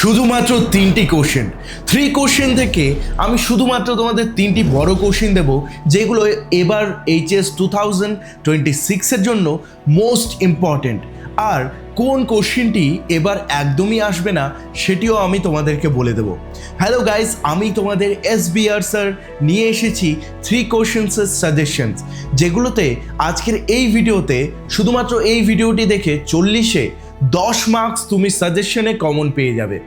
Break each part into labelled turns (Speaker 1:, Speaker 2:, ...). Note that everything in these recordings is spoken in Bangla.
Speaker 1: শুধুমাত্র 3টি কোশ্চেন 3 কোশ্চেন থেকে আমি শুধুমাত্র তোমাদের 3টি বড় কোশ্চেন দেব, যেগুলো এবার এইচএস 2026 এর জন্য মোস্ট ইম্পর্টেন্ট। আর কোন কোশ্চেনটি এবার একদমই আসবে না সেটিও আমি তোমাদেরকে বলে দেব। হ্যালো গাইস, আমি তোমাদের SBR স্যার নিয়ে এসেছি 3 কোশ্চেন্সের সাজেশনস, যেগুলোতে আজকের এই ভিডিওতে শুধুমাত্র এই ভিডিওটি দেখে 40-এ 10 মার্কস তুমি সাজেশনে কমন পেয়ে যাবে।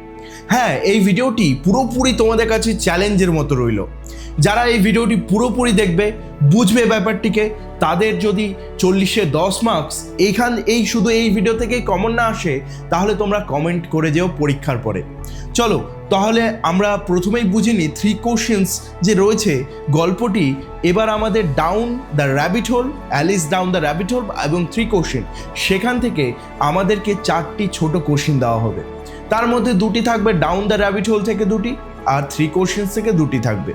Speaker 1: হ্যাঁ, এই ভিডিওটি পুরোপুরি তোমাদের কাছে চ্যালেঞ্জের মতো রইল। যারা এই ভিডিওটি পুরোপুরি দেখবে, বুঝবে ব্যাপারটিকে, তাদের যদি 40-এ 10 মার্কস শুধু এই ভিডিও থেকেই কমন না আসে, তাহলে তোমরা কমেন্ট করে যেও পরীক্ষার পরে। চলো তাহলে আমরা প্রথমেই বুঝে নিই 3 কোশ্চেন্স যে রয়েছে গল্পটি। এবার আমাদের down the rabbit hole, Alice down the rabbit hole এবং 3 কোশ্চেন, সেখান থেকে আমাদেরকে 4টি ছোট কোশ্চেন দেওয়া হবে। তার মধ্যে 2টি থাকবে ডাউন দ্য র্যাবিট হোল থেকে 2টি, আর 3 কোশ্চেন্স থেকে 2টি থাকবে।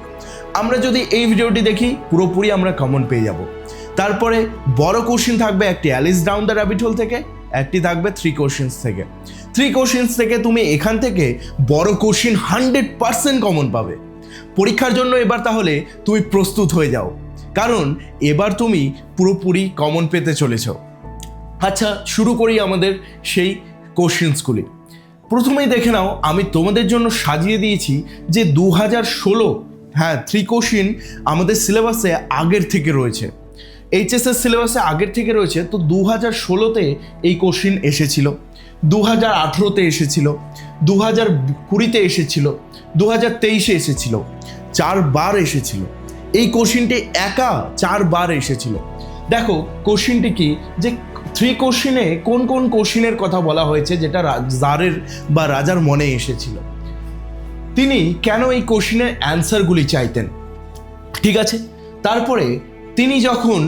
Speaker 1: আমরা যদি এই ভিডিওটি দেখি, পুরোপুরি আমরা কমন পেয়ে যাব। তারপরে বড় কোশ্চেন থাকবে একটি Alice down the rabbit hole থেকে, একটি থাকবে 3 কোশ্চেন্স থেকে। 3 কোশ্চেন্স থেকে তুমি এখান থেকে বড় কোশ্চেন 100% কমন পাবে। পরীক্ষার জন্য এবার তাহলে তুমি প্রস্তুত হয়ে যাও, কারণ এবার তুমি পুরোপুরি কমন পেতে চলেছ। আচ্ছা, শুরু করি আমাদের সেই কোশ্চেন্সগুলি। প্রথমেই দেখে নাও, আমি তোমাদের জন্য সাজিয়ে দিয়েছি যে 2016, হ্যাঁ 3 কোশ্চেন আমাদের সিলেবাসে আগের থেকে রয়েছে, এইচএসএস সিলেবাসে আগের থেকে রয়েছে। তো 2016-তে এই কোশ্চেন এসেছিল, 2018-তে এসেছিল, 2020-তে এসেছিল, 2023-এ এসেছিল, 4 বার এসেছিল। এই কোশ্চেনটি একা 4 বার এসেছিল। দেখো কোশ্চেনটি কি, যে 3 কোশ্চেনে কোন কোন কোশ্চেনের কথা বলা হয়েছে যেটা জারের বা রাজার মনে এসেছিল, তিনি কেন এই কোশ্চেনের অ্যান্সারগুলি চাইতেন, ঠিক আছে। তারপরে তিনি যখন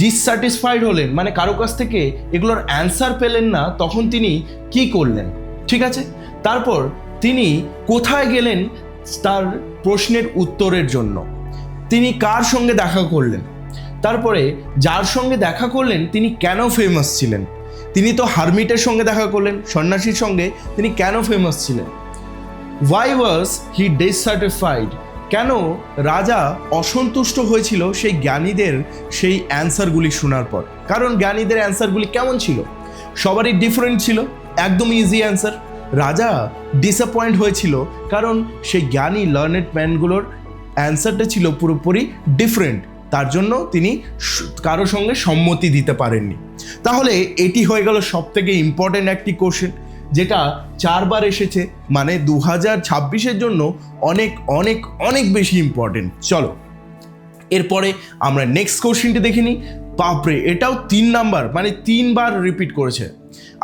Speaker 1: ডিসস্যাটিসফাইড হলেন, মানে কারো কাছ থেকে এগুলোর অ্যান্সার পেলেন না, তখন তিনি কি করলেন, ঠিক আছে। তারপর তিনি কোথায় গেলেন তার প্রশ্নের উত্তরের জন্য, তিনি কার সঙ্গে দেখা করলেন, তারপরে যার সঙ্গে দেখা করলেন তিনি কেন ফেমাস ছিলেন। তিনি তো হারমিটের সঙ্গে দেখা করলেন, সন্ন্যাসীর সঙ্গে, তিনি কেন ফেমাস ছিলেন। Why was he dissatisfied? কেন রাজা অসন্তুষ্ট হয়েছিল সেই জ্ঞানীদের সেই অ্যান্সারগুলি শোনার পর। কারণ জ্ঞানীদের অ্যান্সারগুলি কেমন ছিল, সবারই ডিফারেন্ট ছিল, একদম ইজি অ্যান্সার। রাজা ডিসঅ্যাপয়েন্ট হয়েছিল কারণ সেই জ্ঞানী লার্নেড ম্যানগুলোর অ্যান্সারটা ছিল পুরোপুরি ডিফারেন্ট, তার জন্য তিনি কারো সঙ্গে সম্মতি দিতে পারেননি। তাহলে এটি হয়ে গেল সব থেকে ইম্পর্টেন্ট একটি কোশ্চেন, যেটা 4 বার এসেছে, মানে 2026-এর জন্য অনেক অনেক অনেক বেশি ইম্পর্টেন্ট। চলো এরপরে আমরা নেক্সট কোশ্চেনটি দেখে নিই। বাপরে, এটাও 3 নাম্বার, মানে 3 বার রিপিট করেছে।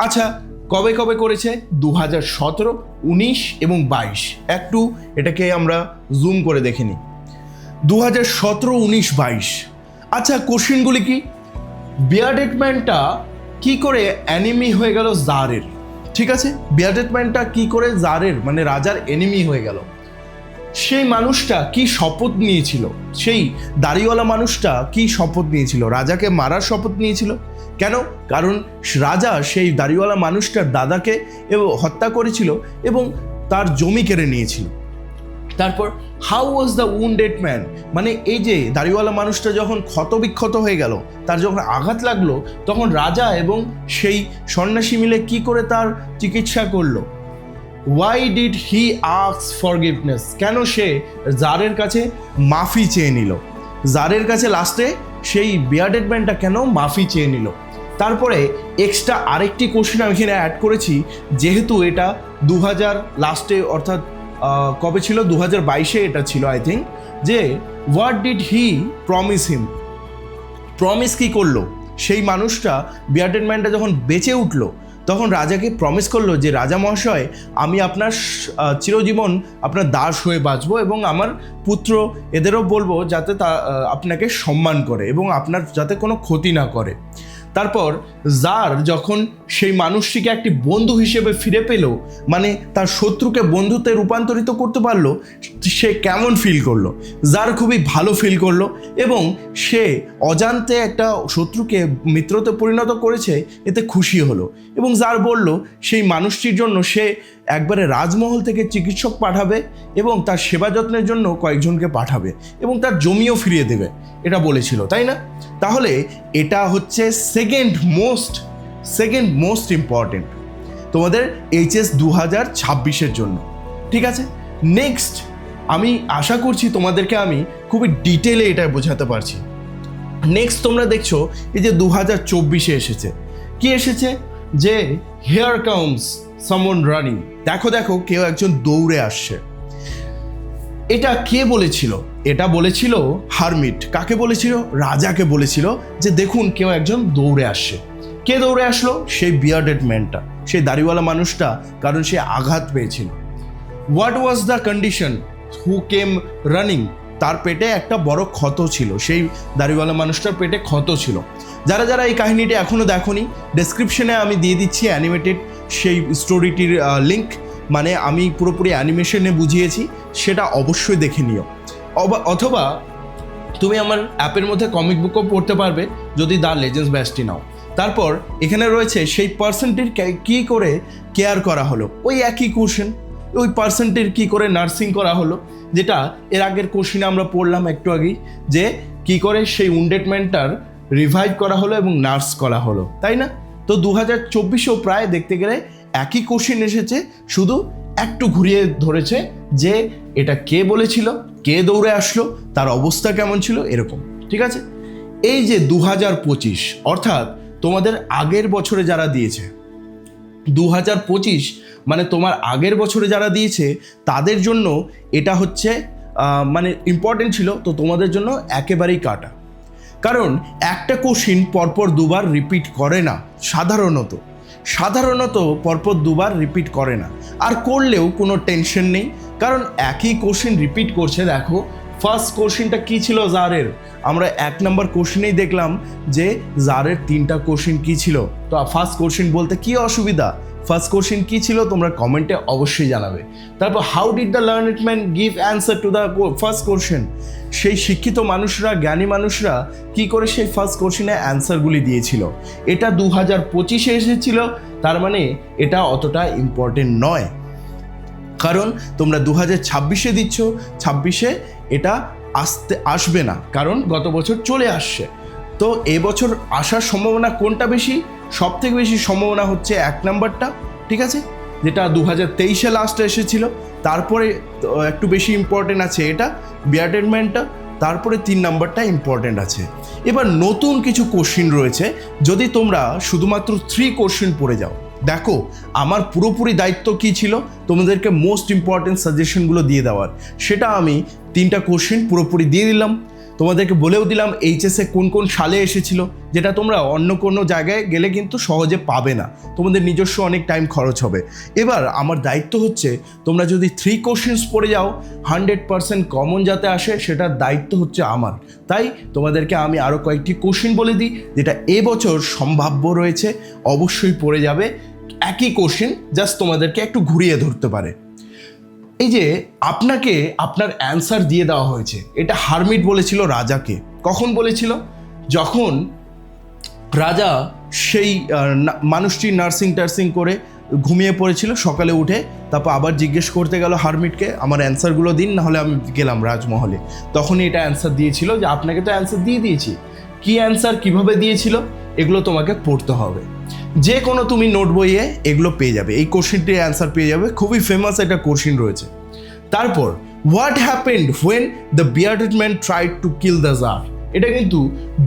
Speaker 1: আচ্ছা, কবে কবে করেছে? 2017, 19 এবং 22। একটু এটাকে আমরা জুম করে দেখে নিই। 2017, 19, 22। আচ্ছা, কোশ্চেনগুলি কি? বিয়ার্ডেড ম্যানটা কি করে এনিমি হয়ে গেল জারের, ঠিক আছে। বিয়ার্ডেড ম্যানটা কি করে জারের মানে রাজার এনিমি হয়ে গেল। সেই মানুষটা কি শপথ নিয়েছিল, সেই দাড়িওয়ালা মানুষটা কি শপথ নিয়েছিল? রাজাকে মারার শপথ নিয়েছিল। কেন? কারণ রাজা সেই দাড়িওয়ালা মানুষটার দাদাকে হত্যা করেছিল এবং তার জমি কেড়ে নিয়েছিল। তারপর how was the wounded man, মানে এই যে দাড়িওয়ালা মানুষটা যখন ক্ষতবিক্ষত হয়ে গেল, তার যখন আঘাত লাগলো, তখন রাজা এবং সেই সন্ন্যাসী মিলে কি করে তার চিকিৎসা করলো। Why did he ask forgiveness, কেন সে জারের কাছে মাফি চেয়ে নিল। জারের কাছে লাস্টে সেই বিয়ার্ডেড ম্যানটা কেন মাফি চেয়ে নিল। তারপরে এক্সট্রা আরেকটি কোশ্চেন আমি এখানে অ্যাড করেছি, যেহেতু এটা 2000 লাস্টে, অর্থাৎ কবে ছিল? 2022-এ এটা ছিল আই থিঙ্ক, যে what did he promise him, promise কি করলো সেই মানুষটা, বিয়ার্ডেড ম্যানটা যখন বেঁচে উঠলো, তখন রাজাকে প্রমিস করলো যে রাজা মহাশয়, আমি আপনার চিরজীবন আপনার দাস হয়ে বাঁচবো এবং আমার পুত্র এদেরও বলবো যাতে আপনাকে সম্মান করে এবং আপনার যাতে কোনো ক্ষতি না করে। তারপর জার যখন সেই মানুষটিকে একটি বন্ধু হিসেবে ফিরে পেল, মানে তার শত্রুকে বন্ধুতে রূপান্তরিত করতে পারলো, সে কেমন ফিল করলো? জার খুবই ভালো ফিল করলো এবং সে অজান্তে একটা শত্রুকে মিত্রতে পরিণত করেছে, এতে খুশি হলো। এবং জার বলল সেই মানুষটির জন্য সে একবারে রাজমহল থেকে চিকিৎসক পাঠাবে এবং তার সেবা যত্নের জন্য কয়েকজনকে পাঠাবে এবং তার জমিও ফিরিয়ে দেবে, এটা বলেছিল, তাই না? তাহলে এটা হচ্ছে সেকেন্ড মোস্ট ইম্পর্টেন্ট তোমাদের HS 2026-এর জন্য। ঠিক আছে, নেক্সট আমি আশা করছি তোমাদেরকে আমি খুবই ডিটেলে এটা বোঝাতে পারছি। নেক্সট তোমরা দেখছো এই যে 2024-এ এসেছে, কি এসেছে যে হেয়ার কামস সামওয়ান রানিং, দেখো কেউ একজন দৌড়ে আসছে। এটা কে বলেছিল? এটা বলেছিল হারমিট। কাকে বলেছিল? রাজাকে বলেছিল যে দেখুন কেউ একজন দৌড়ে আসছে। কে দৌড়ে আসলো? সেই বিয়ার্ডেড ম্যানটা, সেই দাড়িওয়ালা মানুষটা, কারণ সে আঘাত পেয়েছিল। What was the condition? Who came running? তার পেটে একটা বড় ক্ষত ছিল, সেই দাড়িওয়ালা মানুষটার পেটে ক্ষত ছিল। যারা যারা এই কাহিনীটি এখনও দেখোনি, ডেসক্রিপশনে আমি দিয়ে দিচ্ছি অ্যানিমেটেড সেই স্টোরিটির লিঙ্ক, মানে আমি পুরোপুরি অ্যানিমেশনে বুঝিয়েছি, সেটা অবশ্যই দেখে নিও। অথবা তুমি আমার অ্যাপের মধ্যে কমিক বুকও পড়তে পারবে যদি দ্য লেজেন্ডস ব্যাচটি নাও। তারপর এখানে রয়েছে সেই পার্সনটির কী করে কেয়ার করা হলো, ওই একই কোশ্চেন, ওই পার্সনটির কী করে নার্সিং করা হলো, যেটা এর আগের কোশ্চেনে আমরা পড়লাম একটু আগেই, যে কী করে সেই উন্ডেড ম্যানটার রিভাইভ করা হলো এবং নার্স করা হলো, তাই না? তো 2024-এও প্রায় দেখতে গেলে একই কোশ্চেন এসেছে, শুধু একটু ঘুরিয়ে ধরেছে যে এটা কে বলেছিল, কে দৌড়ে আসলো, তার অবস্থা কেমন ছিল, এরকম। ঠিক আছে, এই যে 2025 অর্থাৎ তোমাদের আগের বছরে যারা দিয়েছে, 2025 মানে তোমার আগের বছরে যারা দিয়েছে তাদের জন্য এটা হচ্ছে মানে ইম্পর্টেন্ট ছিল, তো তোমাদের জন্য একেবারেই কাটা। কারণ একটা কোশ্চিন পরপর দুবার রিপিট করে না, সাধারণত পরপর দুবার রিপিট করে না, আর করলেও কোনো টেনশন নেই, কারণ একই কোশ্চিন রিপিট করছে। দেখো ফার্স্ট কোশ্চিনটা কী ছিল জারের, আমরা 1 নম্বর কোশ্চিনেই দেখলাম যে জারের 3টা কোশ্চিন কী ছিল। তো ফার্স্ট কোশ্চিন বলতে কী অসুবিধা, ফার্স্ট কোশ্চিন কী ছিল তোমরা কমেন্টে অবশ্যই জানাবে। তারপর how did the learned man give answer to the first question, সেই শিক্ষিত মানুষরা, জ্ঞানী মানুষরা কী করে সেই ফার্স্ট কোশ্চেনে অ্যান্সারগুলি দিয়েছিল। এটা 2025-এ এসেছিল, তার মানে এটা অতটা ইম্পর্টেন্ট নয়, কারণ তোমরা 2026-এ দিচ্ছ, 26-এ এটা আসবে না, কারণ গত বছর চলে আসছে। তো এবছর আসার সম্ভাবনা কোনটা বেশি? সব থেকে বেশি সম্ভাবনা হচ্ছে 1 নাম্বারটা, ঠিক আছে, যেটা 2023-এ লাস্টে এসেছিল। তারপরে একটু বেশি ইম্পর্টেন্ট আছে এটা বিয়ার্ডেড ম্যানটা, তারপরে 3 নাম্বারটা ইম্পর্টেন্ট আছে। এবার নতুন কিছু কোশ্চিন রয়েছে, যদি তোমরা শুধুমাত্র 3 কোশ্চিন পড়ে যাও। দেখো আমার পুরোপুরি দায়িত্ব কী ছিল, তোমাদেরকে মোস্ট ইম্পর্টেন্ট সাজেশনগুলো দিয়ে দেওয়ার, সেটা আমি 3টা কোশ্চিন পুরোপুরি দিয়ে দিলাম। তোমাদেরকে বলেও দিলাম এইচএসে কোন কোন সালে এসেছিল, যেটা তোমরা অন্য কোনো জায়গায় গেলে কিন্তু সহজে পাবে না, তোমাদের নিজস্ব অনেক টাইম খরচ হবে। এবার আমার দায়িত্ব হচ্ছে তোমরা যদি 3 কোশ্চেন্স পড়ে যাও 100% কমন যাতে আসে, সেটার দায়িত্ব হচ্ছে আমার। তাই তোমাদেরকে আমি আরও কয়েকটি কোশ্চেন বলে দিই যেটা এবছর সম্ভাব্য রয়েছে, অবশ্যই পড়ে যাবে। একই কোশ্চেন, জাস্ট তোমাদেরকে একটু ঘুরিয়ে ধরতে পারে। এই যে আপনাকে আপনার অ্যান্সার দিয়ে দেওয়া হয়েছে, এটা হারমিট বলেছিল রাজাকে। কখন বলেছিল? যখন রাজা সেই মানুষটি নার্সিং করে ঘুমিয়ে পড়েছিল, সকালে উঠে তারপর আবার জিজ্ঞেস করতে গেল হারমিটকে, আমার অ্যান্সারগুলো দিন, নাহলে আমি গেলাম রাজমহলে। তখনই এটা অ্যান্সার দিয়েছিল যে আপনাকে তো অ্যান্সার দিয়ে দিয়েছি, কী অ্যান্সার কীভাবে দিয়েছিল এগুলো তোমাকে পড়তে হবে। যে কোনো তুমি নোট বইয়ে এগুলো পেয়ে যাবে, এই কোশ্চেনটির অ্যান্সার পেয়ে যাবে, খুবই ফেমাস একটা কোশ্চেন রয়েছে। তারপর what happened when the bearded man tried to kill the tsar, এটা কিন্তু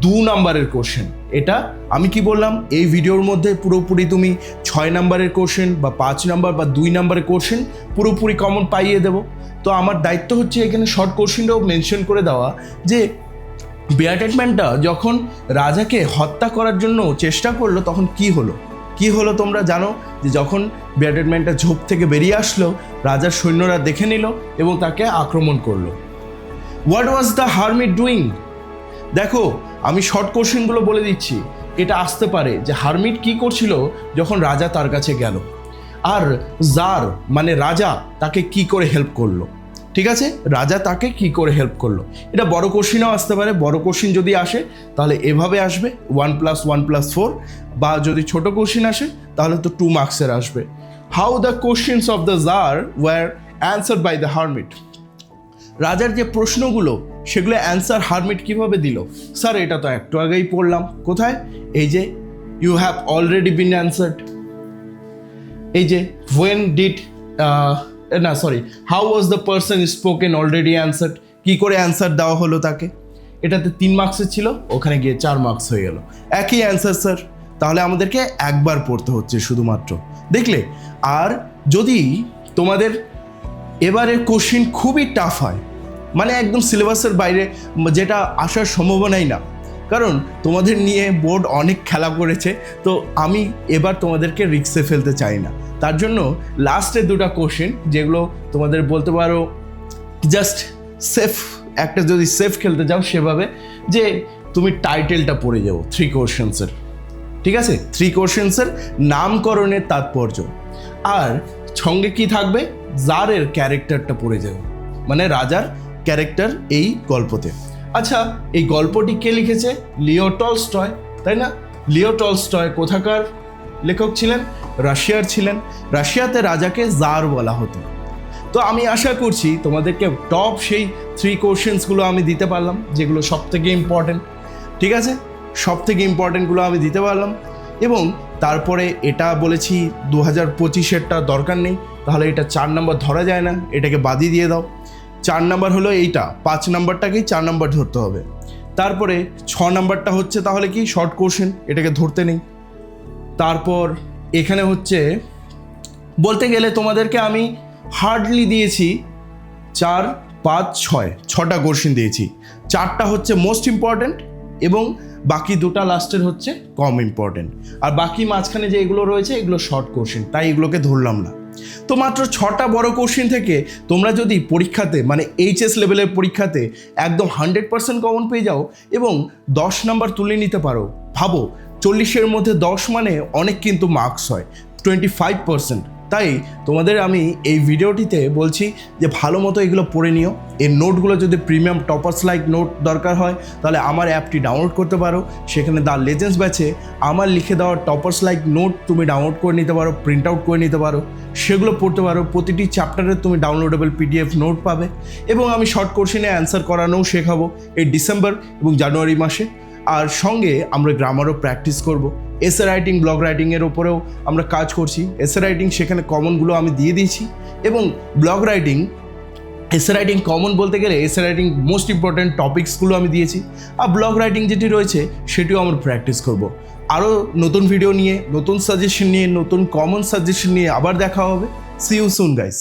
Speaker 1: 2 নাম্বারের কোশ্চেন। এটা আমি কি বললাম, এই ভিডিওর মধ্যে পুরোপুরি তুমি 6 নাম্বারের কোশ্চেন বা 5 নাম্বার বা 2 নাম্বারের কোশ্চেন পুরোপুরি কমন পাইয়ে দেবো। তো আমার দায়িত্ব হচ্ছে এখানে শর্ট কোশ্চেনটাও মেনশন করে দেওয়া, যে বিয়ার্ডেড ম্যানটা যখন রাজাকে হত্যা করার জন্য চেষ্টা করলো তখন কি হলো তোমরা জানো, যে যখন বিয়ার্ডেড ম্যানটা ঝোপ থেকে বেরিয়ে আসলো, রাজার সৈন্যরা দেখে নিল এবং তাকে আক্রমণ করলো। What was the hermit doing? দেখো আমি শর্ট কোশ্চেনগুলো বলে দিচ্ছি, এটা আসতে পারে যে হারমিট কি করছিল যখন রাজা তার কাছে গেল, আর জার মানে রাজা তাকে কি করে হেল্প করলো। ঠিক আছে, রাজা তাকে কি করে হেল্প করলো, এটা বড় কোশ্চিনও আসতে পারে। বড় কোশ্চিন যদি আসে তাহলে এভাবে আসবে 1+1+4, বা যদি ছোট কোশ্চিন আসে তাহলে তো 2 মার্কসের আসবে। How the questions of the tsar were answered by the hermit. রাজার যে প্রশ্নগুলো সেগুলো অ্যান্সার হারমিট কিভাবে দিল? স্যার এটা তো একটু আগেই পড়লাম। কোথায়? এই যে you have already been answered. এই যে ওয়েন ডিড না sorry how was the person spoken already answered. কী করে অ্যান্সার দেওয়া হলো তাকে? এটাতে 3 মার্কসের ছিল, ওখানে গিয়ে 4 মার্কস হয়ে গেল। একই অ্যান্সার স্যার, তাহলে আমাদেরকে একবার পড়তে হচ্ছে শুধুমাত্র। দেখলে? আর যদি তোমাদের এবারের কোশ্চিন খুবই টাফ হয়, মানে একদম সিলেবাসের বাইরে, যেটা আসার সম্ভাবনাই না, কারণ তোমাদের নিয়ে বোর্ড অনেক খেলা করেছে, তো আমি এবার তোমাদেরকে রিস্কে ফেলতে চাই না। তার জন্য লাস্টে 2টা কোশ্চেন যেগুলো তোমাদের বলতে পারো জাস্ট সেফ, একটা যদি সেফ খেলতে যাও সেভাবে, যে তুমি টাইটেলটা পড়ে যাও 3 কোশ্চেন্সের, ঠিক আছে? 3 কোশ্চেন্সের নামকরণের তাৎপর্য, আর সঙ্গে কি থাকবে? জারের ক্যারেক্টারটা পড়ে যাবে, মানে রাজার ক্যারেক্টার এই গল্পতে। আচ্ছা, এই গল্পটি কে লিখেছে? লিও টলস্টয়, তাই না? লিও টলস্টয় কোথাকার লেখক ছিলেন? রাশিয়ার ছিলেন। রাশিয়াতে রাজাকে জার বলা হতো। তো আমি আশা করছি তোমাদেরকে টপ সেই 3 কোশ্চেন্সগুলো আমি দিতে পারলাম, যেগুলো সব থেকে ইম্পর্টেন্ট, ঠিক আছে? সব থেকে ইম্পর্টেন্টগুলো আমি দিতে পারলাম। এবং তারপরে এটা বলেছি 2025-এরটা দরকার নেই, তাহলে এটা 4 নম্বর ধরা যায় না, এটাকে বাদই দিয়ে দাও। 4 নম্বর হলো এইটা, 5 নম্বরটাকেই 4 নম্বর ধরতে হবে। তারপরে 6 নম্বরটা হচ্ছে তাহলে কি শর্ট কোশ্চেন, এটাকে ধরতে নেই। তারপর এখানে হচ্ছে বলতে গেলে তোমাদেরকে আমি হার্ডলি দিয়েছি 4, 5, 6টা কোশ্চেন দিয়েছি। 4টা হচ্ছে মোস্ট ইম্পর্ট্যান্ট এবং বাকি 2টা লাস্টের হচ্ছে কম ইম্পর্ট্যান্ট, আর বাকি মাঝখানে যে এগুলো রয়েছে এগুলো শর্ট কোশ্চেন, তাই এগুলোকে ধরলাম না। তো মাত্র 6টা বড় কোশ্চেন থেকে তোমরা যদি পরীক্ষাতে, মানে এইচএস লেভেলের পরীক্ষাতে একদম 100% কমন পেয়ে যাও এবং 10 নাম্বার তুলে নিতে পারো, ভাবো 40-এর মধ্যে 10 মানে অনেক কিন্তু মার্কস হয়, 25%। তাই তোমাদের আমি এই ভিডিওটিতে বলছি যে ভালো মতো এগুলো পড়ে নিও। এর নোটগুলো যদি প্রিমিয়াম টপার্স লাইক নোট দরকার হয় তাহলে আমার অ্যাপটি ডাউনলোড করতে পারো, সেখানে দ্য লেজেন্ডস ব্যাচে আমার লিখে দেওয়া টপার্স লাইক নোট তুমি ডাউনলোড করে নিতে পারো, প্রিন্ট আউট করে নিতে পারো, সেগুলো পড়তে পারো। প্রতিটি চ্যাপ্টারে তুমি ডাউনলোডেবল পিডিএফ নোট পাবে এবং আমি শর্ট কোশ্চেনে অ্যান্সার করানোও শেখাবো এই ডিসেম্বর এবং জানুয়ারি মাসে। আর সঙ্গে আমরা গ্রামারও প্র্যাকটিস করব। এসে রাইটিং, ব্লগ রাইটিংয়ের ওপরেও আমরা কাজ করছি। এসে রাইটিং সেখানে কমনগুলো আমি দিয়ে দিয়েছি এবং blog writing, essay writing common বলতে গেলে এসে রাইটিং মোস্ট ইম্পর্ট্যান্ট টপিকসগুলো আমি দিয়েছি, আর ব্লগ রাইটিং যেটি রয়েছে সেটিও আমরা প্র্যাকটিস করব। আরও নতুন ভিডিও নিয়ে, নতুন সাজেশন নিয়ে, নতুন কমন সাজেশন নিয়ে আবার দেখা হবে। See you soon guys.